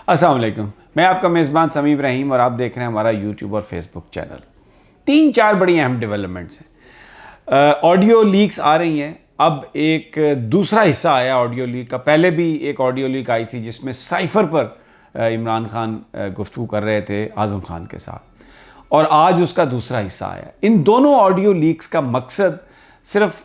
अस्सलाम वालेकुम। मैं आपका मेज़बान समीम रहीम और आप देख रहे हैं हमारा यूट्यूब और फेसबुक चैनल। 3-4 बड़ी अहम डेवलपमेंट्स हैं। ऑडियो लीक्स आ रही हैं। अब एक दूसरा हिस्सा आया ऑडियो लीक का। पहले भी एक ऑडियो लीक आई थी जिसमें साइफ़र पर इमरान खान गुफ्तगू कर रहे थे आज़म खान के साथ, और आज उसका दूसरा हिस्सा आया। इन दोनों ऑडियो लीक्स का मकसद सिर्फ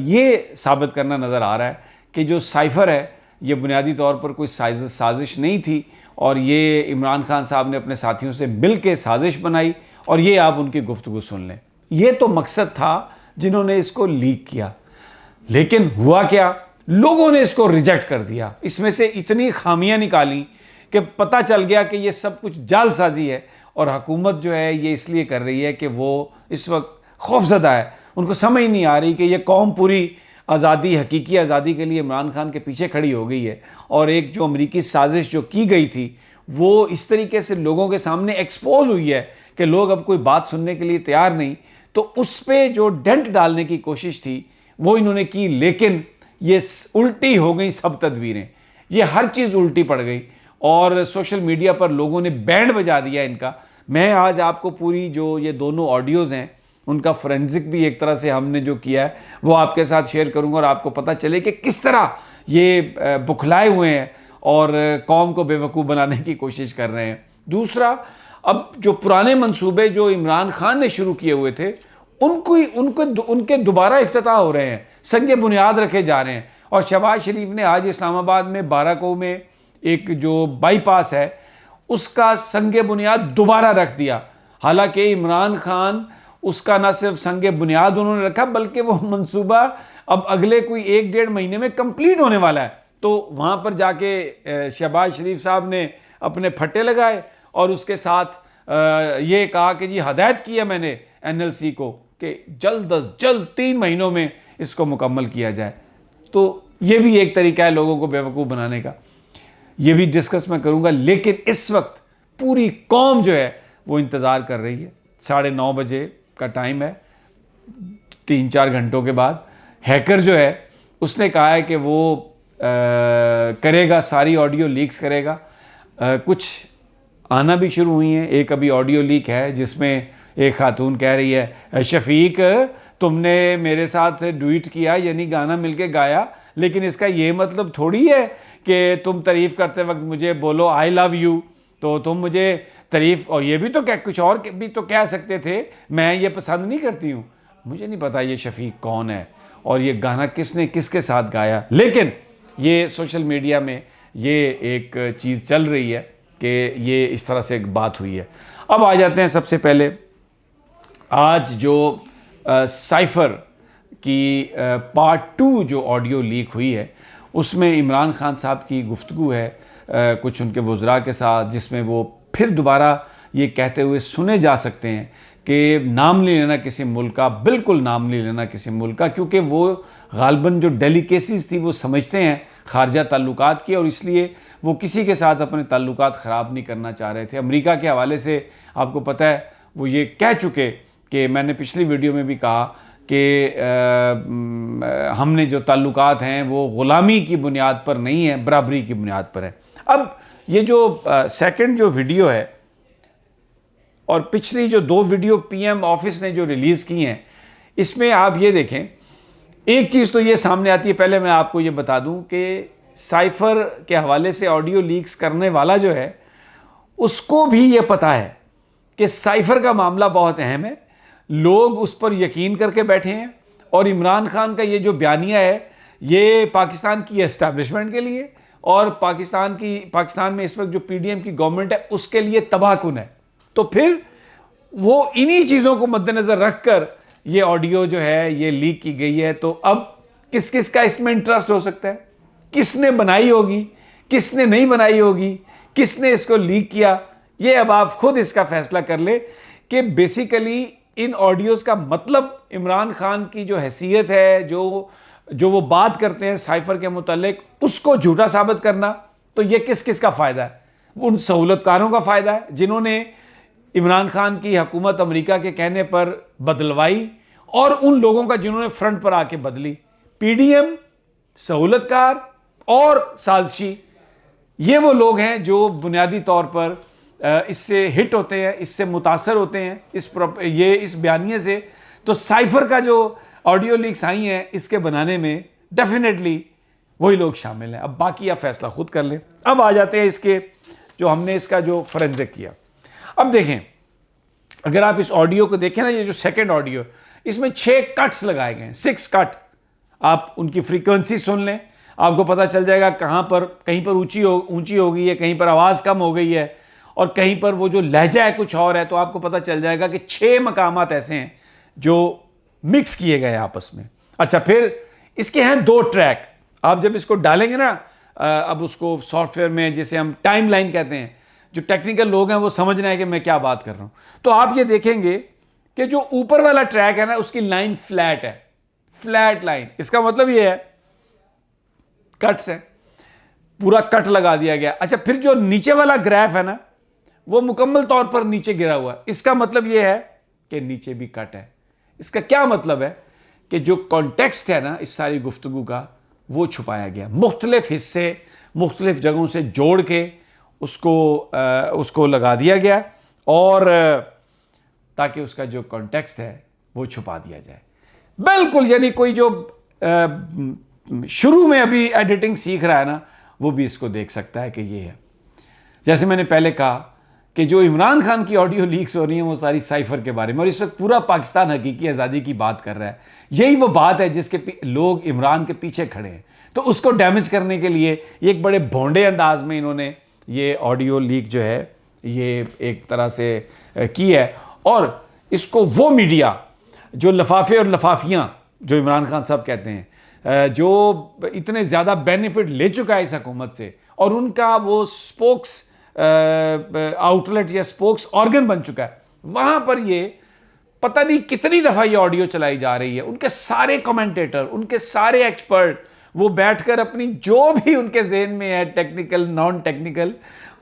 ये साबित करना नज़र आ रहा है कि जो साइफ़र है ये बुनियादी तौर पर कोई साजिश नहीं थी, और ये इमरान खान साहब ने अपने साथियों से मिल के साजिश बनाई, और ये आप उनकी गुफ्तगू सुन लें। ये तो मकसद था जिन्होंने इसको लीक किया। लेकिन हुआ क्या, लोगों ने इसको रिजेक्ट कर दिया। इसमें से इतनी खामियां निकाली कि पता चल गया कि ये सब कुछ जालसाजी है, और हुकूमत जो है ये इसलिए कर रही है कि वो इस वक्त खौफजदा है। उनको समझ नहीं आ रही कि ये कौम पूरी आज़ादी, हकीकी आज़ादी के लिए इमरान खान के पीछे खड़ी हो गई है, और एक जो अमरीकी साजिश जो की गई थी वो इस तरीके से लोगों के सामने एक्सपोज हुई है कि लोग अब कोई बात सुनने के लिए तैयार नहीं। तो उस पर जो डेंट डालने की कोशिश थी वो इन्होंने की, लेकिन ये उल्टी हो गई सब तदबीरें। ये हर चीज़ उल्टी पड़ गई, और सोशल मीडिया पर लोगों ने बैंड बजा दिया इनका। मैं आज आपको पूरी जो ये दोनों ऑडियोज़ हैं उनका फोरेंसिक भी एक तरह से हमने जो किया है वो आपके साथ शेयर करूंगा, और आपको पता चले कि किस तरह ये बुखलाए हुए हैं और कौम को बेवकूफ़ बनाने की कोशिश कर रहे हैं। दूसरा, अब जो पुराने मंसूबे जो इमरान खान ने शुरू किए हुए थे उनके दोबारा इफ्तिताह हो रहे हैं, संग बुनियाद रखे जा रहे हैं। और शहबाज शरीफ ने आज इस्लामाबाद में बाराको में एक जो बाईपास है उसका संग बुनियाद दोबारा रख दिया। हालांकि इमरान खान उसका ना सिर्फ संग बुनियाद उन्होंने रखा, बल्कि वो मंसूबा अब अगले कोई 1-1.5 महीने में कंप्लीट होने वाला है। तो वहाँ पर जाके शहबाज शरीफ साहब ने अपने फट्टे लगाए और उसके साथ ये कहा कि जी हदायत की है मैंने NLC को कि जल्द अज जल्द 3 महीनों में इसको मुकम्मल किया जाए। तो ये भी एक तरीका है लोगों को बेवकूफ़ बनाने का, ये भी डिस्कस मैं करूँगा। लेकिन इस वक्त पूरी कौम जो है वो इंतज़ार कर रही है। 9:30 बजे का टाइम है, 3-4 घंटों के बाद हैकर जो है उसने कहा है कि वो करेगा, सारी ऑडियो लीक्स करेगा। कुछ आना भी शुरू हुई हैं। एक अभी ऑडियो लीक है जिसमें एक खातून कह रही है, शफीक तुमने मेरे साथ डुएट किया यानी गाना मिलके गाया, लेकिन इसका ये मतलब थोड़ी है कि तुम तारीफ़ करते वक्त मुझे बोलो आई लव यू, तो तुम मुझे तारीफ़, और ये भी तो क्या कुछ और भी तो कह सकते थे, मैं ये पसंद नहीं करती हूँ। मुझे नहीं पता ये शफीक कौन है और ये गाना किसने किसके साथ गाया, लेकिन ये सोशल मीडिया में ये एक चीज़ चल रही है कि ये इस तरह से एक बात हुई है। अब आ जाते हैं सबसे पहले आज जो साइफ़र की पार्ट 2 जो ऑडियो लीक हुई है उसमें इमरान खान साहब की गुफ्तगू है कुछ उनके वज़रा के साथ, जिसमें वो फिर दोबारा ये कहते हुए सुने जा सकते हैं कि नाम नहीं लेना किसी मुल्क का, बिल्कुल नाम नहीं लेना किसी मुल्क का, क्योंकि वो गालबन जो डेलिकेसीज़ थी वो समझते हैं खारजा ताल्लुकात की, और इसलिए वो किसी के साथ अपने ताल्लुकात ख़राब नहीं करना चाह रहे थे। अमेरिका के हवाले से आपको पता है वो ये कह चुके कि मैंने पिछली वीडियो में भी कहा कि हमने जो ताल्लुकात हैं वो ग़ुलामी की बुनियाद पर नहीं है, बराबरी की बुनियाद पर है। अब ये जो सेकंड जो वीडियो है और पिछली जो 2 वीडियो PM ऑफिस ने जो रिलीज़ की हैं, इसमें आप ये देखें, एक चीज़ तो ये सामने आती है। पहले मैं आपको ये बता दूं कि साइफ़र के हवाले से ऑडियो लीक्स करने वाला जो है उसको भी ये पता है कि साइफ़र का मामला बहुत अहम है, लोग उस पर यकीन करके बैठे हैं, और इमरान खान का ये जो बयानिया है ये पाकिस्तान की एस्टैब्लिशमेंट के लिए और पाकिस्तान में इस वक्त जो PDM की गवर्नमेंट है उसके लिए तबाहकुन है। तो फिर वो इन्हीं चीज़ों को मद्देनज़र रख कर ये ऑडियो जो है ये लीक की गई है। तो अब किस किस का इसमें इंटरेस्ट हो सकता है, किसने बनाई होगी, किसने नहीं बनाई होगी, किसने इसको लीक किया, ये अब आप खुद इसका फैसला कर ले कि बेसिकली इन ऑडियोज़ का मतलब इमरान खान की जो हैसियत है, जो वो बात करते हैं साइफ़र के मुतालिक, उसको झूठा साबित करना। तो ये किस किस का फ़ायदा है? उन सहूलतकारों का फ़ायदा है जिन्होंने इमरान खान की हुकूमत अमेरिका के कहने पर बदलवाई, और उन लोगों का जिन्होंने फ्रंट पर आके बदली। PDM सहूलतकार और साजिशी। ये वो लोग हैं जो बुनियादी तौर पर इससे हिट होते हैं, इससे मुतासर होते हैं, इस बयानिए से। तो साइफर का जो ऑडियो लीक्स आई हैं इसके बनाने में डेफिनेटली वही लोग शामिल हैं। अब बाकी आप फैसला खुद कर लें। अब आ जाते हैं इसके जो हमने इसका जो फोरेंसिक किया। अब देखें, अगर आप इस ऑडियो को देखें ना, ये जो सेकंड ऑडियो, इसमें 6 कट्स लगाए गए हैं, 6 कट। आप उनकी फ्रीक्वेंसी सुन लें, आपको पता चल जाएगा कहाँ पर, कहीं पर ऊंची हो गई है, कहीं पर आवाज़ कम हो गई है, और कहीं पर वो जो लहजा है कुछ और है। तो आपको पता चल जाएगा कि 6 मकामात ऐसे हैं जो मिक्स किए गए हैं आपस में। अच्छा, फिर इसके हैं 2 ट्रैक। आप जब इसको डालेंगे ना, अब उसको सॉफ्टवेयर में, जिसे हम टाइम लाइन कहते हैं, जो टेक्निकल लोग हैं वो समझ रहे हैं कि मैं क्या बात कर रहा हूं। तो आप ये देखेंगे कि जो ऊपर वाला ट्रैक है ना, उसकी लाइन फ्लैट है, फ्लैट लाइन। इसका मतलब ये है कट्स है, पूरा कट लगा दिया गया। अच्छा, फिर जो नीचे वाला ग्राफ है ना, वो मुकम्मल तौर पर नीचे गिरा हुआ है। इसका मतलब ये है कि नीचे भी कट है। इसका क्या मतलब है कि जो कॉन्टेक्स्ट है ना इस सारी गुफ्तगू का, वो छुपाया गया। मुख्तलिफ हिस्से मुख्तलिफ जगहों से जोड़ के उसको लगा दिया गया, और ताकि उसका जो कॉन्टेक्स्ट है वो छुपा दिया जाए। बिल्कुल, यानी कोई जो शुरू में अभी एडिटिंग सीख रहा है ना, वो भी इसको देख सकता है कि ये है। जैसे मैंने पहले कहा कि जो इमरान खान की ऑडियो लीक्स हो रही हैं वो सारी साइफर के बारे में, और इस वक्त पूरा पाकिस्तान हकीकी आज़ादी की बात कर रहा है। यही वो बात है जिसके लोग इमरान के पीछे खड़े हैं। तो उसको डैमेज करने के लिए एक बड़े भोंडे अंदाज में इन्होंने ये ऑडियो लीक जो है ये एक तरह से की है। और इसको वो मीडिया जो लफाफे और लफाफियाँ, जो इमरान खान साहब कहते हैं, जो इतने ज़्यादा बेनिफिट ले चुका है इस हुकूमत से, और उनका वो स्पोक्स आउटलेट या स्पोक्स ऑर्गन बन चुका है, वहाँ पर ये पता नहीं कितनी दफ़ा ये ऑडियो चलाई जा रही है। उनके सारे कमेंटेटर, उनके सारे एक्सपर्ट वो बैठकर अपनी जो भी उनके जहन में है, टेक्निकल नॉन टेक्निकल,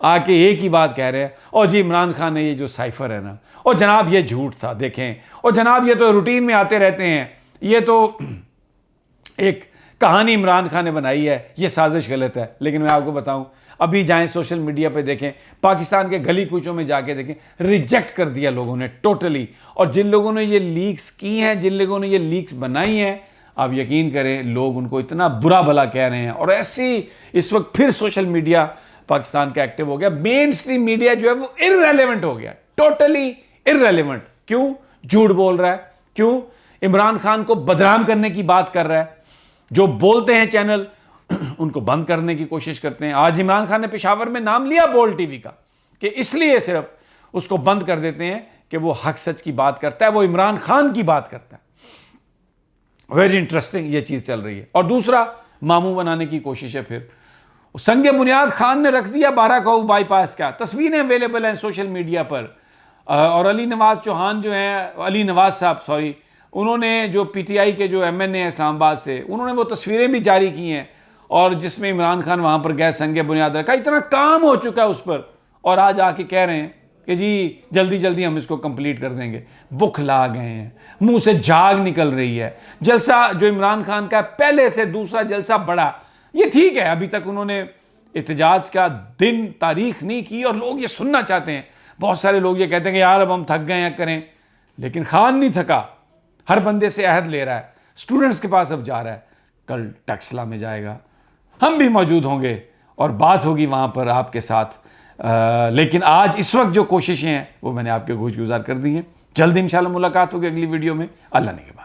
आके एक ही बात कह रहे हैं, और जी इमरान खान ने ये जो साइफर है ना, और जनाब ये झूठ था देखें, और जनाब ये तो रूटीन में आते रहते हैं, ये तो एक कहानी इमरान खान ने बनाई है, ये साजिश गलत है। लेकिन मैं आपको बताऊं, अभी जाएं सोशल मीडिया पे देखें, पाकिस्तान के गली कूचों में जाके देखें, रिजेक्ट कर दिया लोगों ने टोटली। और जिन लोगों ने ये लीक्स की हैं, जिन लोगों ने ये लीक्स बनाई हैं, आप यकीन करें लोग उनको इतना बुरा भला कह रहे हैं। और ऐसी इस वक्त फिर सोशल मीडिया पाकिस्तान का एक्टिव हो गया। मेन स्ट्रीम मीडिया जो है वो इररेलेवेंट हो गया, टोटली इररेलेवेंट। क्यों? झूठ बोल रहा है। क्यों? इमरान खान को बदनाम करने की बात कर रहा है। जो बोलते हैं चैनल उनको बंद करने की कोशिश करते हैं। आज इमरान खान ने पेशावर में नाम लिया बोल टीवी का, कि इसलिए सिर्फ उसको बंद कर देते हैं कि वो हक सच की बात करता है, वो इमरान खान की बात करता है। वेरी इंटरेस्टिंग ये चीज चल रही है। और दूसरा, मामू बनाने की कोशिश है। फिर संगे बुनियाद खान ने रख दिया बाराकाऊ बाईपास का, तस्वीरें अवेलेबल हैं सोशल मीडिया पर। और अली नवाज चौहान जो हैं, अली नवाज साहब सॉरी, उन्होंने जो पीटीआई के जो एमएनए हैं इस्लामाबाद से, उन्होंने वो तस्वीरें भी जारी की हैं, और जिसमें इमरान खान वहाँ पर गए, संगे बुनियाद रखा। इतना काम हो चुका है उस पर, और आज आके कह रहे हैं कि जी जल्दी जल्दी हम इसको कंप्लीट कर देंगे। बुखला गए हैं, मुंह से झाग निकल रही है। जलसा जो इमरान खान का पहले से दूसरा जलसा बढ़ा, ये ठीक है, अभी तक उन्होंने एहतजाज का दिन तारीख नहीं की, और लोग ये सुनना चाहते हैं। बहुत सारे लोग ये कहते हैं कि यार अब हम थक गए हैं, करें। लेकिन खान नहीं थका, हर बंदे से अहद ले रहा है, स्टूडेंट्स के पास अब जा रहा है, कल टैक्सला में जाएगा, हम भी मौजूद होंगे और बात होगी वहाँ पर आपके साथ। लेकिन आज इस वक्त जो कोशिशें हैं वो मैंने आपके गुज़ार कर दी हैं। जल्द इंशाल्लाह मुलाकात होगी अगली वीडियो में। अल्लाह ने के बाद।